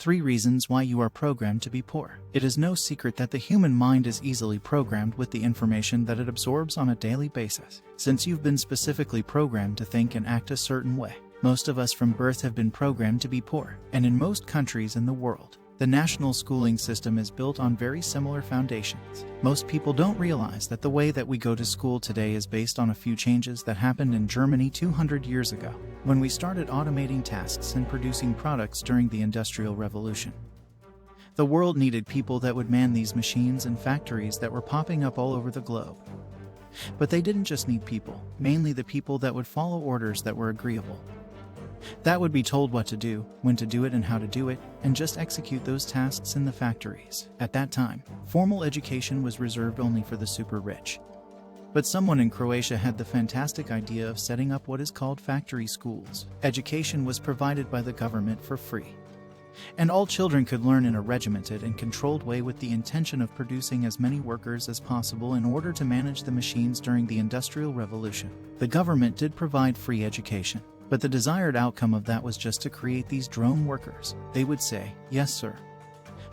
3 reasons why you are programmed to be poor. It is no secret that the human mind is easily programmed with the information that it absorbs on a daily basis. Since you've been specifically programmed to think and act a certain way, most of us from birth have been programmed to be poor. And in most countries in the world, the national schooling system is built on very similar foundations. Most people don't realize that the way that we go to school today is based on a few changes that happened in Germany 200 years ago, when we started automating tasks and producing products during the Industrial Revolution. The world needed people that would man these machines and factories that were popping up all over the globe. But they didn't just need people, mainly the people that would follow orders that were agreeable, that would be told what to do, when to do it and how to do it, and just execute those tasks in the factories. At that time, formal education was reserved only for the super rich. But someone in Croatia had the fantastic idea of setting up what is called factory schools. Education was provided by the government for free, and all children could learn in a regimented and controlled way with the intention of producing as many workers as possible in order to manage the machines during the Industrial Revolution. The government did provide free education, but the desired outcome of that was just to create these drone workers. They would say, "Yes, sir,"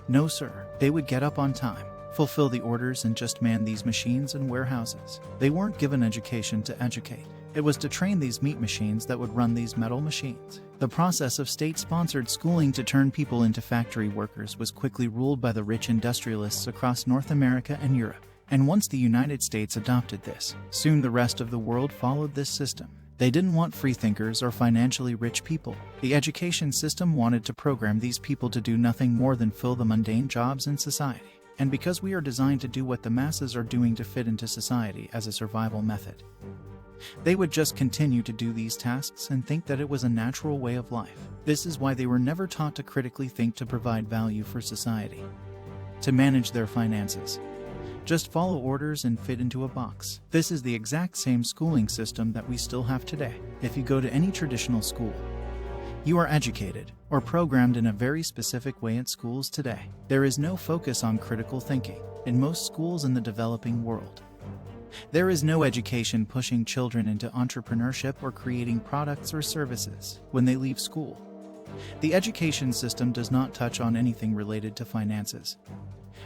"No, sir." They would get up on time, fulfill the orders, and just man these machines and warehouses. They weren't given education to educate. It was to train these meat machines that would run these metal machines. The process of state-sponsored schooling to turn people into factory workers was quickly ruled by the rich industrialists across North America and Europe. And once the United States adopted this, soon the rest of the world followed this system. They didn't want freethinkers or financially rich people. The education system wanted to program these people to do nothing more than fill the mundane jobs in society. And because we are designed to do what the masses are doing to fit into society as a survival method, they would just continue to do these tasks and think that it was a natural way of life. This is why they were never taught to critically think, to provide value for society, to manage their finances. Just follow orders and fit into a box. This is the exact same schooling system that we still have today. If you go to any traditional school, you are educated or programmed in a very specific way at schools today. There is no focus on critical thinking in most schools in the developing world. There is no education pushing children into entrepreneurship or creating products or services when they leave school. The education system does not touch on anything related to finances,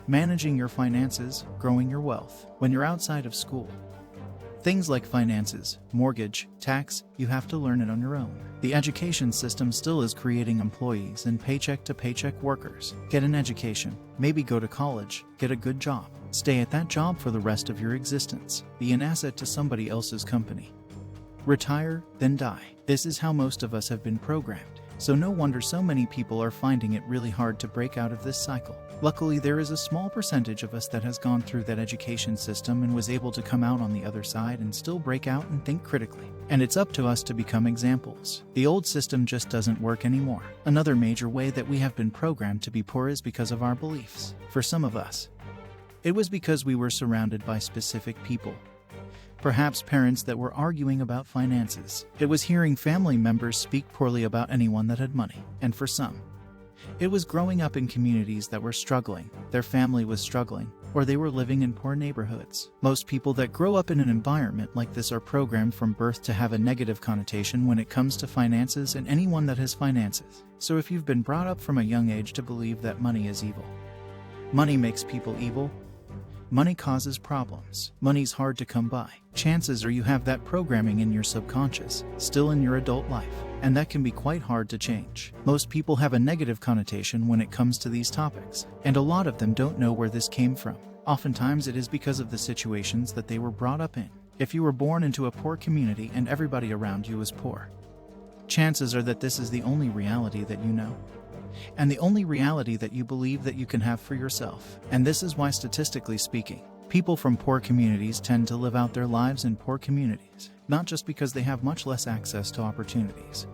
managing your finances, growing your wealth. When you're outside of school, things like finances, mortgage, tax, you have to learn it on your own. The education system still is creating employees and paycheck-to-paycheck workers. Get an education, maybe go to college, get a good job, stay at that job for the rest of your existence, be an asset to somebody else's company, retire, then die. This is how most of us have been programmed. So no wonder so many people are finding it really hard to break out of this cycle. Luckily, there is a small percentage of us that has gone through that education system and was able to come out on the other side and still break out and think critically. And it's up to us to become examples. The old system just doesn't work anymore. Another major way that we have been programmed to be poor is because of our beliefs. For some of us, it was because we were surrounded by specific people. Perhaps parents that were arguing about finances. It was hearing family members speak poorly about anyone that had money. And for some, it was growing up in communities that were struggling, their family was struggling, or they were living in poor neighborhoods. Most people that grow up in an environment like this are programmed from birth to have a negative connotation when it comes to finances and anyone that has finances. So if you've been brought up from a young age to believe that money is evil, money makes people evil, money causes problems, money's hard to come by, chances are you have that programming in your subconscious, still in your adult life, and that can be quite hard to change. Most people have a negative connotation when it comes to these topics, and a lot of them don't know where this came from. Oftentimes it is because of the situations that they were brought up in. If you were born into a poor community and everybody around you is poor, chances are that this is the only reality that you know, and the only reality that you believe that you can have for yourself. And this is why, statistically speaking, people from poor communities tend to live out their lives in poor communities, not just because they have much less access to opportunities,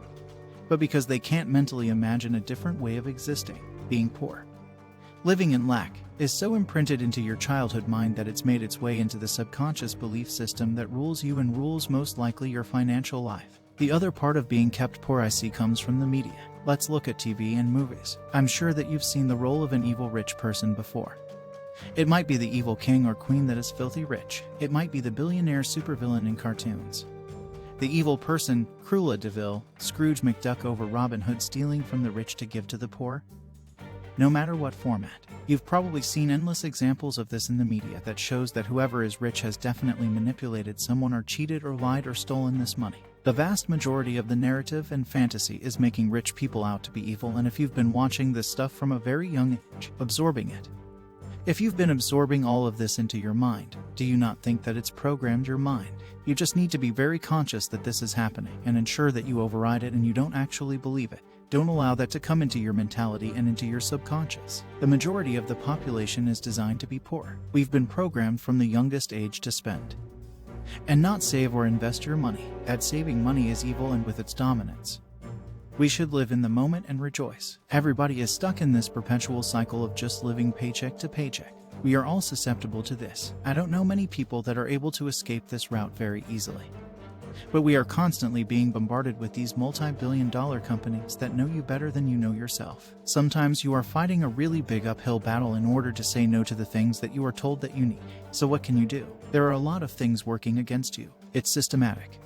but because they can't mentally imagine a different way of existing. Being poor, living in lack, is so imprinted into your childhood mind that it's made its way into the subconscious belief system that rules you and rules most likely your financial life. The other part of being kept poor I see comes from the media. Let's look at TV and movies. I'm sure that you've seen the role of an evil rich person before. It might be the evil king or queen that is filthy rich. It might be the billionaire supervillain in cartoons. The evil person, Cruella de Vil, Scrooge McDuck over Robin Hood stealing from the rich to give to the poor. no matter what format. You've probably seen endless examples of this in the media that shows that whoever is rich has definitely manipulated someone or cheated or lied or stolen this money. The vast majority of the narrative and fantasy is making rich people out to be evil, and if you've been watching this stuff from a very young age, absorbing it. If you've been absorbing all of this into your mind, do you not think that it's programmed your mind? You just need to be very conscious that this is happening and ensure that you override it and you don't actually believe it. Don't allow that to come into your mentality and into your subconscious. The majority of the population is designed to be poor. We've been programmed from the youngest age to spend and not save or invest your money. That saving money is evil and with its dominance. We should live in the moment and rejoice. Everybody is stuck in this perpetual cycle of just living paycheck to paycheck. We are all susceptible to this. I don't know many people that are able to escape this route very easily. But we are constantly being bombarded with these multi-billion-dollar companies that know you better than you know yourself. Sometimes you are fighting a really big uphill battle in order to say no to the things that you are told that you need. So what can you do? There are a lot of things working against you. It's systematic.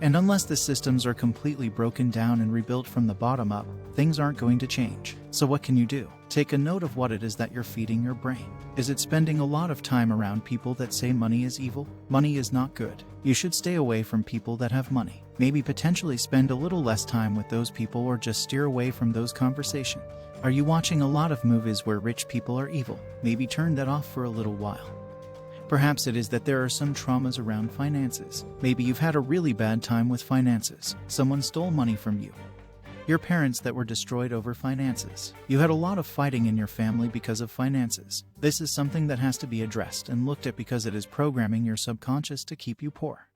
And unless the systems are completely broken down and rebuilt from the bottom up, things aren't going to change. So what can you do? Take a note of what it is that you're feeding your brain. Is it spending a lot of time around people that say money is evil? Money is not good. You should stay away from people that have money. Maybe potentially spend a little less time with those people or just steer away from those conversations. Are you watching a lot of movies where rich people are evil? Maybe turn that off for a little while. Perhaps it is that there are some traumas around finances. Maybe you've had a really bad time with finances. Someone stole money from you. Your parents that were destroyed over finances. You had a lot of fighting in your family because of finances. This is something that has to be addressed and looked at because it is programming your subconscious to keep you poor.